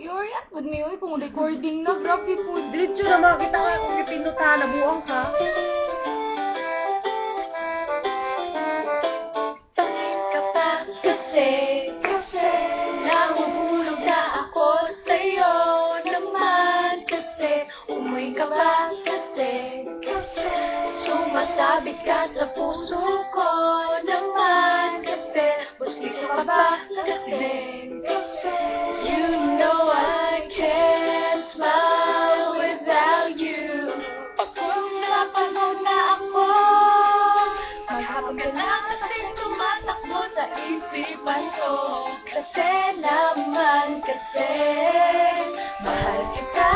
Ioriyat po niyo kung recording na. Grabe po. Diretso na makita ka kung ipinduta, nabuang ka. Bakit ka pa kasi nahuhulog na ako sa'yo naman kasi umuwi ka ba kasi sumasabit ka sa puso ko naman kasi gusto ka ba kasi you know I can't smile without you. Pagod na ako, maghapon ka na kasi tumatakbo sa isipan ko. Kasi naman kasi mahal kita.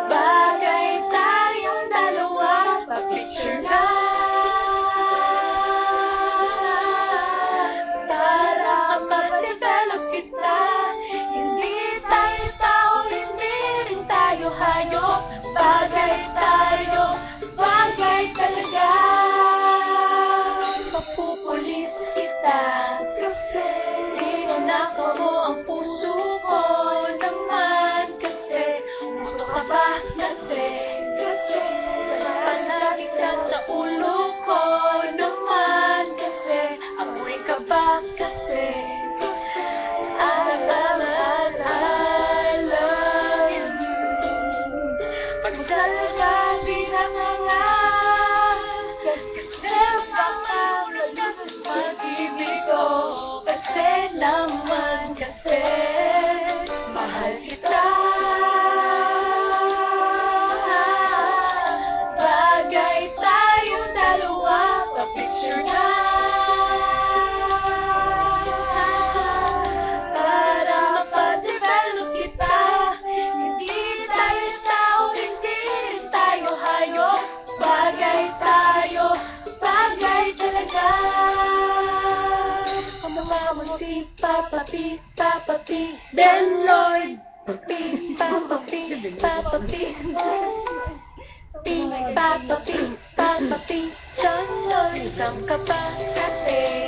Bagay tayong dalawa, pa-picture na. Para ma-develop kita. Hindi tayo tao, hindi rin tayo hayop. Bagay tayo, bagay talaga. Mapupulis kita kasi ninanakaw mo ang puso ko naman kasi gusto ka ba kasi palagi ka sa ulo ko naman kasi amoy ka ba kasi I love you. Pag talaga di na nga kasi baka nagdadas pag-ibig ko kasi naman kasi mahal kita. Bagay tayong dalawa, pa-picture na. Para mapa-develop kita. Hindi tayo tao, hindi rin tayo hayop. Bagay tayo, bagay talaga. Ang mga si Papa P, Ben Lloyd. Papa P, Papa P, Papa P, John Lloyd. Saan ka ba kasi?